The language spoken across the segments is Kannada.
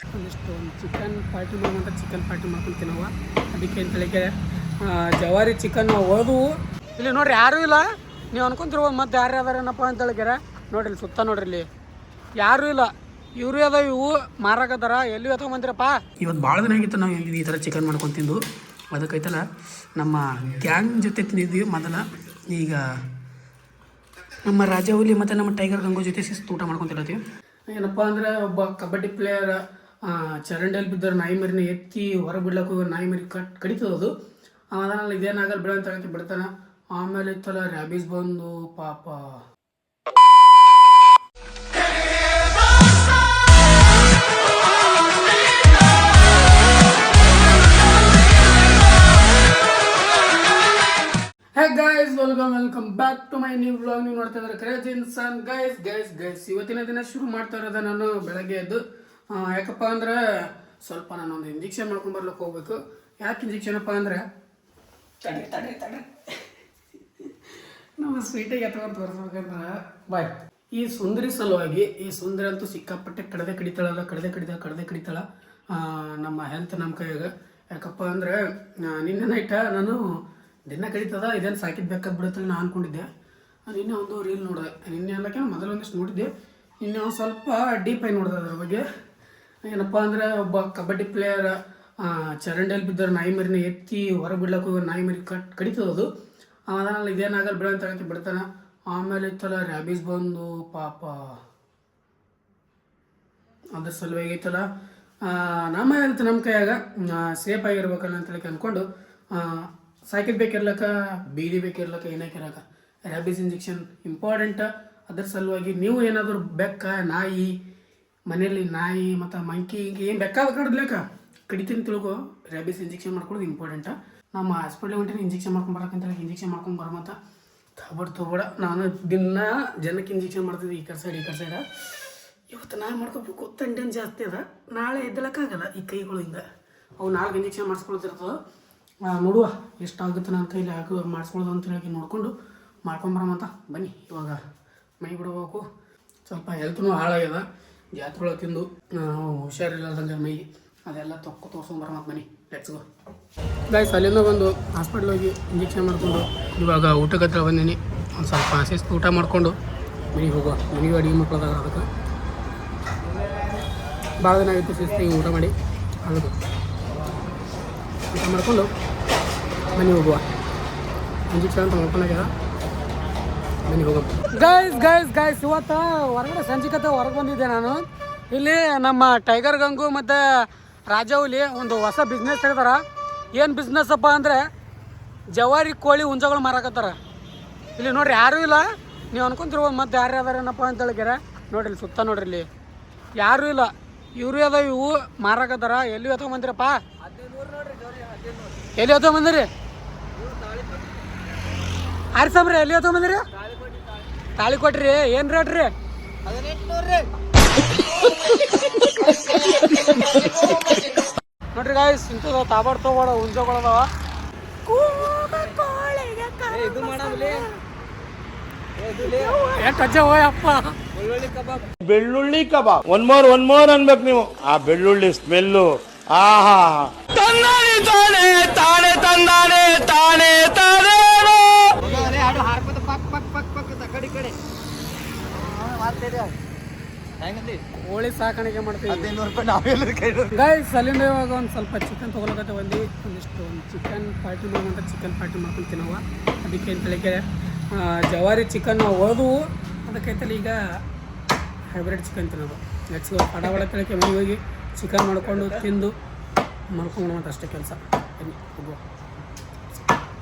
ಒಂದಿಷ್ಟು ಚಿಕನ್ ಪಾರ್ಟಿ ಮಾಡೋಂಥ ಚಿಕನ್ ಪಾರ್ಟಿ ಮಾಡ್ಕೊಂಡು ನಾವು ಅದಕ್ಕೆ ಅಂತೇಳಿಕೆ ಜವಾರಿ ಚಿಕನ್ ಓದು ಇಲ್ಲಿ ನೋಡ್ರಿ ಯಾರೂ ಇಲ್ಲ. ನೀವು ಅನ್ಕೊಂತಿರ್ಬೋದು ಮತ್ತೆ ಯಾರು ಅದಾರೇನಪ್ಪ ಅಂತ ಹೇಳಿಕ್ಯಾರ. ನೋಡ್ರಿ ಇಲ್ಲಿ ಸುತ್ತ ನೋಡ್ರಿ ಇಲ್ಲಿ ಯಾರೂ ಇಲ್ಲ. ಇವ್ರು ಅದಾವ ಇವು ಮಾರಾಕತ್ತಾರ. ಎಲ್ಲಿ ತೊಗೊಂಬಂದಿರಪ್ಪ. ಇವತ್ತು ಭಾಳ ದಿನ ಆಗಿತ್ತು ನಾವು ಈ ಥರ ಚಿಕನ್ ಮಾಡ್ಕೊಂಡು ತಿಂದು. ಅದಕ್ಕೈತಲ್ಲ ನಮ್ಮ ಗ್ಯಾಂಗ್ ಜೊತೆ ತಿಂದಿದ್ವಿ ಮೊದಲ. ಈಗ ನಮ್ಮ ರಾಜಾಹುಲಿ ಮತ್ತು ನಮ್ಮ ಟೈಗರ್ ಗಂಗೋ ಜೊತೆ ಶಿಸ್ತು ಊಟ ಮಾಡ್ಕೊತಿರತ್ತೀವಿ. ಏನಪ್ಪ ಅಂದರೆ ಒಬ್ಬ ಕಬಡ್ಡಿ ಪ್ಲೇಯರ್ ಚರಂಡಿಯಲ್ಲಿ ಬಿದ್ದರೆ ನಾಯಿ ಮರಿನ ಎತ್ತಿ ಹೊರಗೆ ಬಿಡ್ಲಕ್ಕೆ ಹೋಗಿ ನಾಯಿ ಮರಿ ಕಡಿತದದು. ಅದರಲ್ಲಿ ಇದೇನಾಗಲ್ಲ ಬಿಡ ಅಂತ ಹೇಳಕ್ಕೆ ಬಿಡ್ತಾನೆ. ಆಮೇಲೆ ಇತ್ತಲ್ಲ ರ್ಯಾಬೀಸ್ ಬಂದು ಪಾಪ guys welcome back to my new vlog. ನೀವು ನೋಡ್ತಾ ಇದ್ದಾರೆ ಕ್ರೇಜಿ ಇನ್ಸಾನ್. ಗೈಸ್ ಇವತ್ತಿನ ದಿನ ಶುರು ಮಾಡ್ತಾ ಇರೋದು ನಾನು ಬೆಳಗ್ಗೆ ಎದ್ದು. ಯಾಕಪ್ಪ ಅಂದ್ರೆ ಸ್ವಲ್ಪ ನಾನೊಂದು ಇಂಜೆಕ್ಷನ್ ಮಾಡ್ಕೊಂಡು ಬರ್ಲಿಕ್ಕೆ ಹೋಗ್ಬೇಕು. ಯಾಕೆ ಇಂಜೆಕ್ಷನಪ್ಪ ಅಂದರೆ ತಡೆ ನಮ್ಮ ಸ್ವೀಟಿಗೆ ಎತ್ಕೊಂಡು ತೋರಿಸ್ಬೇಕಂದ್ರೆ ಬಾಯ್ ಈ ಸುಂದರಿ ಸಲುವಾಗಿ. ಈ ಸುಂದರಿ ಅಂತೂ ಸಿಕ್ಕಾಪಟ್ಟೆ ಕಡದೆ ಕಡಿತಾಳ. ನಮ್ಮ ಹೆಲ್ತ್ ನಮ್ಮ ಕೈಯಾಗ. ಯಾಕಪ್ಪ ಅಂದರೆ ನಿನ್ನೆ ನೈಟ ನಾನು ದಿನ ಕಡಿತದ ಇದೇನು ಸಾಕಿದ್ದು ಬೇಕಾದ ಬಿಡುತ್ತಲ್ಲ ನಾನು ಅಂದ್ಕೊಂಡಿದ್ದೆ. ನಿನ್ನೆ ಒಂದು ರೀಲ್ ನೋಡಿದೆ. ನಿನ್ನೆ ಅನ್ನೋಕ್ಕೆ ಮೊದಲು ಒಂದಿಷ್ಟು ನೋಡಿದ್ದೆ. ನಿನ್ನೆ ಒಂದು ಸ್ವಲ್ಪ ಡೀಪಾಗಿ ನೋಡಿದೆ ಅದ್ರ ಬಗ್ಗೆ. ಏನಪ್ಪ ಅಂದರೆ ಒಬ್ಬ ಕಬಡ್ಡಿ ಪ್ಲೇಯರ್ ಚರಂಡಿಯಲ್ಲಿ ಬಿದ್ದರೆ ನಾಯಿ ಮರಿನ ಎತ್ತಿ ಹೊರಗೆ ಬಿಡ್ಲಕ್ಕೆ ಹೋಗಿ ನಾಯಿ ಮರಿ ಕಡಿತದದು. ಅದರಲ್ಲಿ ಇದೇನಾಗಲ್ಲ ಬಿಡ ಅಂತ ಹೇಳಕ್ಕೆ ಬಿಡ್ತಾನೆ. ಆಮೇಲೆ ಇತ್ತಲ್ಲ ರ್ಯಾಬೀಸ್ ಬಂದು ಪಾಪ ಅದ್ರ ಸಲುವಾಗಿ ಐತಲ್ಲ ನಮ್ಮ ಹೆಲ್ತ್ ನಮ್ಮ ಕೈಯಾಗ ಸೇಫ್ ಆಗಿರ್ಬೇಕಲ್ಲ ಅಂತ ಹೇಳಕ್ಕೆ ಅಂದ್ಕೊಂಡು ಸಾಕಿದ್ ಬೇಕಿರ್ಲಕ್ಕ, ಬೀದಿ ಬೇಕಿರ್ಲಕ್ಕ, ಏನಕ್ಕಿರಕ ರ್ಯಾಬೀಸ್ ಇಂಜೆಕ್ಷನ್ ಇಂಪಾರ್ಟೆಂಟ್. ಅದ್ರ ಸಲುವಾಗಿ ನೀವು ಏನಾದರೂ ಬೆಕ್ಕ, ನಾಯಿ ಮನೆಯಲ್ಲಿ ನಾಯಿ ಮತ್ತು ಮಂಕಿ ಏನು ಬೇಕಾದ ಕಡ್ದ್ಲಕ್ಕ ಕಡಿತೀನಿ ತಿಳ್ಕೊ, ರ್ಯಾಬೀಸ್ ಇಂಜೆಕ್ಷನ್ ಮಾಡ್ಕೊಳ್ಳೋದು ಇಂಪಾರ್ಟೆಂಟ. ನಮ್ಮ ಹಾಸ್ಪಿಟ್ಲಿಗೆ ಹೊಂಟೇನೆ ಇಂಜೆಕ್ಷನ್ ಮಾಡ್ಕೊಂಬರಕ್ಕಂತೇಳಿ ಇಂಜೆಕ್ಷನ್ ಮಾಡ್ಕೊಂಡು ಬರಮತ್ತ ತಗೊಬೇಡ. ನಾನು ದಿನ ಜನಕ್ಕೆ ಇಂಜೆಕ್ಷನ್ ಮಾಡ್ತಿದ್ದೆ ಈ ಕಡೆ ಸೈಡ್. ಇವತ್ತು ನಾನು ಮಾಡ್ಕೋಬೇಕು. ತಂಡೇನು ಜಾಸ್ತಿ ಅದ, ನಾಳೆ ಎದ್ದಲಕ್ಕಾಗಲ್ಲ ಈ ಕೈಗಳಿಂದ. ಅವು 4 ಇಂಜೆಕ್ಷನ್ ಮಾಡಿಸ್ಕೊಳ್ತಿರ್ತದೆ. ನೋಡುವ ಎಷ್ಟಾಗುತ್ತೆ ನನ್ನ ಕೈಲಿ ಮಾಡಿಸ್ಕೊಳ್ಳೋದು ಅಂತ ಹೇಳಿ ನೋಡಿಕೊಂಡು ಮಾಡ್ಕೊಂಬರಮಂತ ಬನ್ನಿ. ಇವಾಗ ಮೈ ಬಿಡಬೇಕು. ಸ್ವಲ್ಪ ಹೆಲ್ತ್ನೂ ಹಾಳಾಗ್ಯದ ಜಾತ್ರೆಗಳು ತಿಂದು ಹುಷಾರಿಲ್ಲದಂಗೆ ಮೈ ಅದೆಲ್ಲ ತೋರಿಸ್ಕೊಂಬರಮಂತ ಬನ್ನಿ. Let's go guys. ಅಲ್ಲಿಂದ ಬಂದು ಹಾಸ್ಪಿಟ್ಲ್ ಹೋಗಿ ಇಂಜೆಕ್ಷನ್ ಮಾಡಿಕೊಂಡು ಇವಾಗ ಊಟಕ್ಕೆ ಹತ್ರ ಬಂದೀನಿ. ಒಂದು ಸ್ವಲ್ಪ ಶಿಸ್ತು ಊಟ ಮಾಡಿಕೊಂಡು ಮನೆಗೆ ಹೋಗುವ. ಮನೆಗೆ ಅಡುಗೆ ಮಕ್ಕಳದಾಗ ಅದಕ್ಕೆ ಭಾಳ ದಿನ ಆಗಿತ್ತು ಶಿಸ್ತಿಗೆ ಊಟ ಮಾಡಿ. ಅದು ಊಟ ಮಾಡಿಕೊಂಡು ಮನೆಗೆ ಹೋಗುವ. ಇಂಜೆಕ್ಷನ್ ಅಂತ ಮಾಡ್ಕೊಂಡಾಗ್ಯಾರ ಮನೆಗೆ ಹೋಗೋ. ಗೈಸ್ ಇವತ್ತು ಹೊರಗಡೆ ಸಂಜಿಕತೆ ಹೊರಗೆ ಬಂದಿದ್ದೆ ನಾನು. ಇಲ್ಲಿ ನಮ್ಮ ಟೈಗರ್ ಗಂಗು ಮತ್ತು ರಾಜಾಹುಲಿ ಒಂದು ಹೊಸ ಬಿಸ್ನೆಸ್ ತೆಗ್ದಾರ. ಏನು ಬಿಸ್ನೆಸ್ಸಪ್ಪ ಅಂದರೆ ಜವಾರಿ ಕೋಳಿ ಹುಂಜಗಳು ಮಾರಾಕತ್ತಾರ. ಇಲ್ಲಿ ನೋಡ್ರಿ ಯಾರೂ ಇಲ್ಲ. ನೀವು ಅನ್ಕೊಂತಿರ್ಬೋದು ಮತ್ತೆ ಯಾರು ಅದಾರೇನಪ್ಪ ಅಂತ ಹೇಳಿಕ್ಯಾರ. ನೋಡ್ರಿ ಇಲ್ಲಿ ಸುತ್ತ ನೋಡ್ರಿ ಇಲ್ಲಿ ಯಾರೂ ಇಲ್ಲ. ಇವ್ರು ಅದಾವ ಇವು ಮಾರಾಕತ್ತಾರ. ಎಲ್ಲಿ ತೊಗೊಂಬಂದಿರಪ್ಪ? ಎಲ್ಲಿ ತೊಗೊಂಬಂದಿರಿ? ಆರಿ ಸಾಬ್ರಿ ಎಲ್ಲಿ ತೊಗೊಂಬಂದಿರಿ? ತಾಳಿ ಕೊಟ್ರಿ. ಏನು ರೇಟ್ ರೀ? ನೋಡ್ರಿ ಗಾಯ್ಸ್ ಇಂಥದ್ದು ತಾಬಾಡ ಹುಂಜಗಳದಾವ. ಬೆಳ್ಳುಳ್ಳಿ ಕಬಾಬ್ ಒನ್ ಮೋರ್ ಅನ್ಬೇಕು ನೀವು. ಆ ಬೆಳ್ಳುಳ್ಳಿ ಸ್ಮೆಲ್ಲು ಆಹಾ ತಂದಾನೆ ತಾನೆ ಕೋಳಿ ಸಾಕಾಣಿಕೆ ಮಾಡ್ತೀವಿ ಗೈಸ್. ಅಲ್ಲಿಂದ ಇವಾಗ ಒಂದು ಸ್ವಲ್ಪ ಚಿಕನ್ ತೊಗೊಳಕತ್ತೆ ಒಂದಿಷ್ಟು ಚಿಕನ್ ಪಾರ್ಟಿ ಮಾಡೋಂಥ ಚಿಕನ್ ಪಾರ್ಟಿ ಮಾಡ್ಕೊಳ್ತೀವಿ ನಾವು. ಅದಕ್ಕೆ ಅಂತೇಳಿಕೆ ಜವಾರಿ ಚಿಕನ್ ಓದು ಅದಕ್ಕೈತಲ್ಲ ಈಗ ಹೈಬ್ರಿಡ್ ಚಿಕನ್ ತಿನ್ನೋದು. ನೆಕ್ಸ್ಟ್ ಪಡವಳ ಕೆಳಕ್ಕೆ ಮನೆಗೆ ಹೋಗಿ ಚಿಕನ್ ಮಾಡ್ಕೊಂಡು ತಿಂದು ಮಾಡ್ಕೊಂಡು ಅಷ್ಟೇ ಕೆಲಸ. ಹೋಗುವ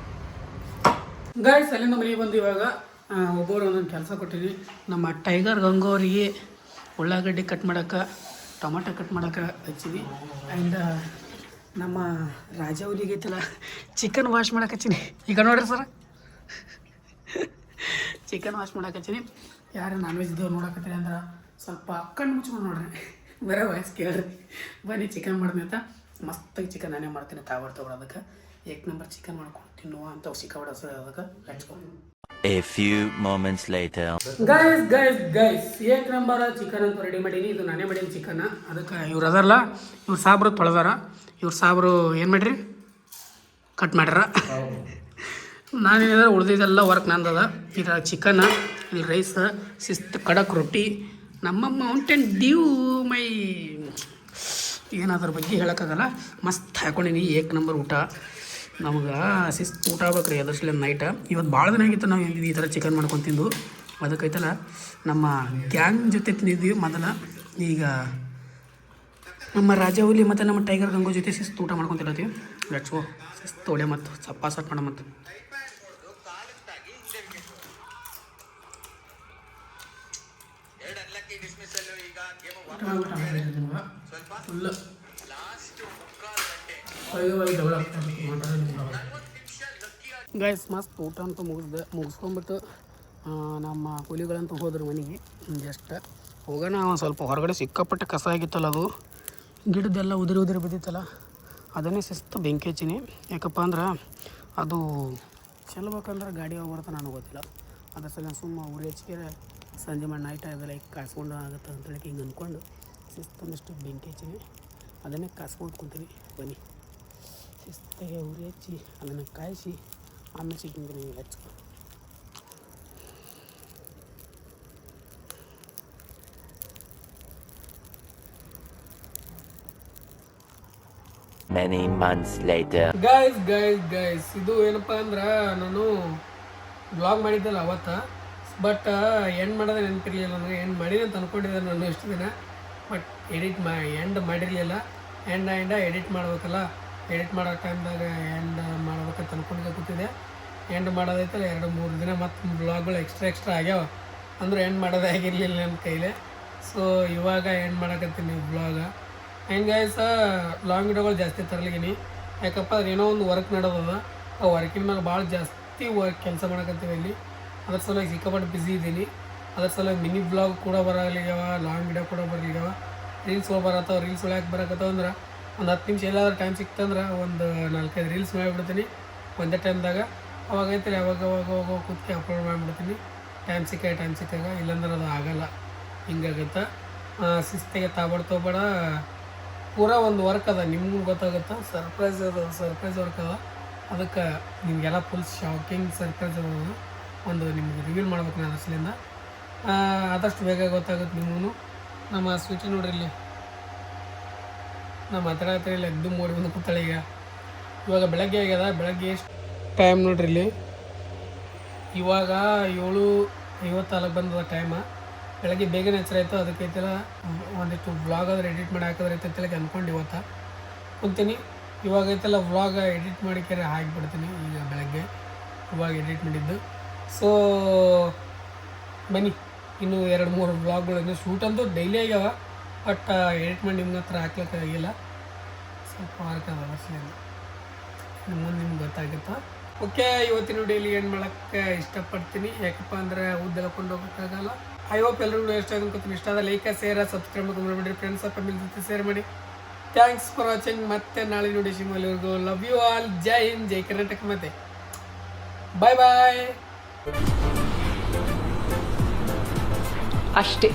ಗೈಸ್. ಅಲ್ಲಿಂದ ಮನೆಗೆ ಬಂದು ಇವಾಗ ಒಬ್ಬರು ಒಂದೊಂದು ಕೆಲಸ ಕೊಟ್ಟಿದ್ವಿ. ನಮ್ಮ ಟೈಗರ್ ಗಂಗೋರಿಗೆ ಉಳ್ಳಾಗಡ್ಡಿ ಕಟ್ ಮಾಡೋಕೆ, ಟೊಮಾಟೊ ಕಟ್ ಮಾಡೋಕೆ ಹಚ್ಚಿದ್ವಿ. ಆ್ಯಂಡ್ ನಮ್ಮ ರಾಜಾಹುಲಿಗೆ ಐತಲ್ಲ ಚಿಕನ್ ವಾಶ್ ಮಾಡೋಕೆ ಹಚ್ಚೀನಿ. ಈಗ ನೋಡ್ರಿ ಸರ್ ಚಿಕನ್ ವಾಶ್ ಮಾಡೋಕೆ ಹಚ್ಚೀನಿ. ಯಾರು ನಾನ್ ವೆಜ್ ಇದ್ದವ್ರು ನೋಡಕತ್ತೀರಿ ಅಂದ್ರೆ ಸ್ವಲ್ಪ ಕಣ್ಣು ಮುಚ್ಕೊಂಡು ನೋಡ್ರಿ, ಬರೋ ವಾಯ್ಸ್ ಕೇಳ್ರಿ. ಬನ್ನಿ ಚಿಕನ್ ಮಾಡಿದ್ನಿ ಅಂತ ಮಸ್ತಾಗಿ ಚಿಕನ್ ನಾನೇ ಮಾಡ್ತೀನಿ. ತಾವರ್ ತೊಗೊಳೋದಕ್ಕೆ 1 ನಂಬರ್ ಚಿಕನ್ ಮಾಡ್ಕೊಂಡು ತಿನ್ನುವ ಅಂತ ಸಿಕ್ಕಾಬಿಡ ಸರ್. ಅದಕ್ಕೆ ಹಚ್ಕೊಂಡು A few moments later. Guys Ek number chicken ಅಂತ ರೆಡಿ ಮಾಡೀನಿ. ಇದು ನಾನೇ ಮಾಡೀನಿ ಚಿಕನ್ನ. ಅದಕ್ಕೆ ಇವ್ರು ಅದಲ್ಲ, ಇವ್ರು ಸಾಬ್ರು ತೊಳೆದಾರ. ಇವ್ರು ಸಾಬ್ರು ಏನು ಮಾಡ್ರಿ, ಕಟ್ ಮಾಡ್ಯಾರ. ನಾನೇನಿದ್ರೆ ಉಳಿದಿದ್ದೆಲ್ಲ ವರ್ಕ್ ನಂದದ. ಇದ್ರಾಗ ಚಿಕನ್, ಇಲ್ಲಿ ರೈಸ್, ಶಿಸ್ತು ಕಡಕ್ ರೊಟ್ಟಿ, ನಮ್ಮ ಮೌಂಟೇನ್ ಡ್ಯೂ ಮೈ ಏನಾದ್ರ ಬಗ್ಗೆ ಹೇಳೋಕ್ಕಾಗಲ್ಲ. ಮಸ್ತ್ ಹಾಕೊಂಡಿನಿ ಏಕ್ ನಂಬರ್ ಊಟ. ನಮ್ಗೆ ಶಿಸ್ತು ಊಟ ಆಗ್ಬೇಕು ರೀ ಅದರ್ಸಲ ನೈಟ್. ಇವತ್ತು ಭಾಳ ದಿನ ಆಗಿತ್ತು ನಾವು ಈ ಥರ ಚಿಕನ್ ಮಾಡ್ಕೊಂಡು ತಿಂದು. ಅದಕ್ಕೈತಲ್ಲ ನಮ್ಮ ಗ್ಯಾಂಗ್ ಜೊತೆ ತಿಂದಿದ್ವಿ ಮೊದಲ. ಈಗ ನಮ್ಮ ರಾಜವಲಿ ಮತ್ತು ನಮ್ಮ ಟೈಗರ್ ಗಂಗೋ ಜೊತೆ ಶಿಸ್ತು ಊಟ ಮಾಡ್ಕೊತಿರತ್ತೀವಿ. Let's go. ಶಿಸ್ತು ಒಡೆ ಮತ್ತು ಸಪ್ಪ ಸಟ್ ಮಾಡ ಮತ್ತು ಫುಲ್ ಗೈಸ್ ಮಸ್ತ್ ಊಟ ಅಂತೂ ಮುಗಿಸ್ಕೊಂಬಿಟ್ಟು ನಮ್ಮ ಕೂಲಿಗಳಂತೂ ಹೋದ್ರು ಮನೆಗೆ. ಜಸ್ಟ್ ಹೋಗೋಣ ಒಂದು ಸ್ವಲ್ಪ ಹೊರಗಡೆ ಸಿಕ್ಕಾಪಟ್ಟೆ ಕಸ ಆಗಿತ್ತಲ್ಲ, ಅದು ಗಿಡದ್ದೆಲ್ಲ ಉದುರಿ ಬಿದ್ದಿತ್ತಲ್ಲ, ಅದನ್ನೇ ಶಿಸ್ತು ಬೆಂಕಿ ಹಚ್ಚಿನಿ. ಯಾಕಪ್ಪ ಅಂದ್ರೆ ಅದು ಚೆಲ್ಬೇಕಂದ್ರೆ ಗಾಡಿ ಹೋಗಿ ಬರ್ತಾ ನನಗೆ ಗೊತ್ತಿಲ್ಲ. ಅದ್ರ ಸಲ ಸುಮ್ಮ ಉರಿ ಹಚ್ಚಿಗೆ ಸಂಜೆ ಮಾಡಿ ನೈಟ್ ಅದೆಲ್ಲ ಕಾಯಿಸ್ಕೊಂಡು ಆಗುತ್ತೆ ಅಂತೇಳಿ ಹಿಂಗೆ ಅಂದ್ಕೊಂಡು ಶಿಸ್ತೊಂದಷ್ಟು ಬೆಂಕಿ ಹಚ್ಚಿನಿ. ಅದನ್ನೇ ಕಾಯಿಸ್ಕೊಂಡು ಕುಂತೀನಿ. ಬನ್ನಿ ಶಿಸ್ತಾಗೆ ಉರಿ ಹಚ್ಚಿ ಅದನ್ನು ಕಾಯಿಸಿ ಆಮೇಲೆ ಸಿಕ್ಕಿಂತೀನಿ ಹಚ್ಕೊ. Many months later. ಗೈಸ್ ಇದು ಏನಪ್ಪ ಅಂದ್ರೆ ನಾನು ಬ್ಲಾಗ್ ಮಾಡಿದ್ದಲ್ಲ ಅವತ್ತು. ಬಟ್ ಎಂಡ್ ಮಾಡೋದು ನೆನಪಿರಲಿಲ್ಲ ನನಗೆ. ಎಂಡ್ ಮಾಡೀನಿ ಅಂತ ಅಂದ್ಕೊಂಡಿದ್ದೆ ನಾನು ಎಷ್ಟು ದಿನ. ಬಟ್ ಎಂಡ್ ಮಾಡಿರಲಿಲ್ಲ. ಎಂಡ ಎಡಿಟ್ ಮಾಡ್ಬೇಕಲ್ಲ. ಎಡಿಟ್ ಮಾಡೋ ಟೈಮ್ದಾಗ ಎಂಡ್ ಮಾಡ್ಬೇಕಂತ ಅಂದ್ಕೊಂಡು ಕೂತಿದ್ದೆ. ಎಂಡ್ ಮಾಡೋದೈತಲ್ಲ 2-3 ದಿನ ಮತ್ತು ಬ್ಲಾಗ್ಗಳು ಎಕ್ಸ್ಟ್ರಾ ಆಗ್ಯಾವ. ಅಂದ್ರೆ ಎಂಡ್ ಮಾಡೋದೇ ಆಗಿರಲಿಲ್ಲ ನನ್ನ ಕೈಲೇ. ಸೊ ಇವಾಗ ಎಂಡ್ ಮಾಡಕತ್ತೀನಿ ಬ್ಲಾಗ. ಹೆಂಗೆ ಲಾಂಗ್ ವಿಡಿಯೋಗಳು ಜಾಸ್ತಿ ತರಲಿದ್ದೀನಿ. ಯಾಕಪ್ಪ ಅದು ಏನೋ ಒಂದು ವರ್ಕ್ ನಡೆದದ. ಆ ವರ್ಕಿನ ಮೇಲೆ ಭಾಳ ಜಾಸ್ತಿ ಕೆಲಸ ಮಾಡಕತ್ತೀವಿ ಇಲ್ಲಿ. ಅದ್ರ ಸಲುವಾಗಿ ಸಿಕ್ಕಾಪಟ್ಟು ಬ್ಯುಸಿ ಇದ್ದೀನಿ. ಅದ್ರ ಸಲುವಾಗಿ ಮಿನಿ ಬ್ಲಾಗ್ ಕೂಡ ಬರಲಿಗ್ಯಾವ, ಲಾಂಗ್ ವಿಡಿಯೋ ಕೂಡ ಬರಲಿಗ್ಯಾವ, ರೀಲ್ಸ್ಗಳು ಬರತ್ತವ. ರೀಲ್ಸ್ ಯಾಕೆ ಬರಕತ್ತವ ಅಂದ್ರೆ ಒಂದು 10 ನಿಮಿಷ ಎಲ್ಲಾದ್ರೂ ಟೈಮ್ ಸಿಕ್ತಂದ್ರೆ ಒಂದು 4-5 ರೀಲ್ಸ್ ಮಾಡಿಬಿಡ್ತೀನಿ ಒಂದೇ ಟೈಮ್ದಾಗ. ಅವಾಗೈತೆ ಅವಾಗ ಕೂತ್ಕೆ ಅಪ್ಲೋಡ್ ಮಾಡಿಬಿಡ್ತೀನಿ ಟೈಮ್ ಸಿಕ್ಕಾಗ. ಇಲ್ಲಾಂದ್ರೆ ಅದು ಆಗೋಲ್ಲ, ಹಿಂಗಾಗುತ್ತೆ. ಶಿಸ್ತಿಗೆ ತೊಗೊಬೇಡ. ಪೂರಾ ಒಂದು ವರ್ಕ್ ಅದ, ನಿಮ್ಗೂ ಗೊತ್ತಾಗುತ್ತೆ. ಸರ್ಪ್ರೈಸ್ ವರ್ಕ್ ಅದ. ಅದಕ್ಕೆ ನಿಮಗೆಲ್ಲ ಫುಲ್ ಶಾಕಿಂಗ್ ಸರ್ಪ್ರೈಸ್ ಅದ. ಒಂದು ನಿಮ್ಗೆ ರಿವೀಲ್ ಮಾಡ್ಬೇಕು ನಾನು ಅಸಲಿಂದ. ಆದಷ್ಟು ಬೇಗ ಗೊತ್ತಾಗುತ್ತೆ ನಿಮಗೂ. ನಮ್ಮ ಸ್ವೀಟಿ ನೋಡ್ರಿ ಇಲ್ಲಿ ನಮ್ಮ ಹತ್ರ ಇಲ್ಲಿ ಎದ್ದು ಮೋಡಿ ಬಂದು ಕೂತಾಳೆ. ಇವಾಗ ಬೆಳಗ್ಗೆ ಆಗ್ಯದ. ಬೆಳಗ್ಗೆ ಎಷ್ಟು ಟೈಮ್ ನೋಡ್ರಿ ಇಲ್ಲಿ, ಇವಾಗ 7:54 ಬಂದದ ಟೈಮ. ಬೆಳಗ್ಗೆ ಬೇಗನೆ ಎಚ್ಚರಾಯ್ತು. ಅದಕ್ಕೈತೆಲ್ಲ ಒಂದಿಷ್ಟು ವ್ಲಾಗ್ ಆದ್ರೆ ಎಡಿಟ್ ಮಾಡಿ ಹಾಕಿದ್ರೆ ಐತೈತೆಲ್ಲ ಅಂದ್ಕೊಂಡು ಇವತ್ತು ಕುಂತೀನಿ. ಇವಾಗೈತೆಲ್ಲ ವ್ಲಾಗ್ ಎಡಿಟ್ ಮಾಡಿಕೆ ಹಾಕಿಬಿಡ್ತೀನಿ. ಈಗ ಬೆಳಗ್ಗೆ ಇವಾಗ ಎಡಿಟ್ ಮಾಡಿದ್ದು. ಸೊ ಬನ್ನಿ, ಇನ್ನೂ 2-3 ವ್ಲಾಗ್ಗಳು ಇನ್ನೂ ಶೂಟ್ ಅಂತೂ ಡೈಲಿ ಆಗ್ಯಾವ. ಬಟ್ ಎಡಿಟ್ ಮಾಡಿ ನಿಮ್ಮ ಹತ್ರ ಹಾಕ್ಲಿಕ್ಕೆ ಆಗಿಲ್ಲ. ಸ್ವಲ್ಪ ವರ್ಕ್ ಅದ ಅಸಲಿಂದ. ಮುಂದೆ ನಿಮ್ಗೆ ಗೊತ್ತಾಗುತ್ತೆ. ಓಕೆ, ಇವತ್ತಿನ ಡೈಲಿ ಏನು ಮಾಡೋಕ್ಕೆ ಇಷ್ಟಪಡ್ತೀನಿ. ಯಾಕಪ್ಪ ಅಂದರೆ ಉದ್ದೆಲ್ಲ ಕೊಂಡು ಹೋಗೋಕ್ಕಾಗಲ್ಲ. ಐ ಹೋಪ್ ಎಲ್ಲರಿಗೂ ಇಷ್ಟ ಆಗಿ ಅನ್ಕೋತೀನಿ. ಇಷ್ಟ ಆದ ಲೈಕ್ ಶೇರ್ ಸಬ್ಸ್ಕ್ರೈಬ್ ಮಾಡ್ಬಿಡ್ರಿ. ಫ್ರೆಂಡ್ಸ್ ಫ್ಯಾಮಿಲಿ ಜೊತೆ ಶೇರ್ ಮಾಡಿ. Thanks for watching. ಮತ್ತೆ ನಾಳೆ ನೋಡಿ ಸಿಗೋವರೆಗೂ love you all. Jai Hind, Jai Karnataka. ಮತ್ತೆ ಬಾಯ್. ಅಷ್ಟೇ.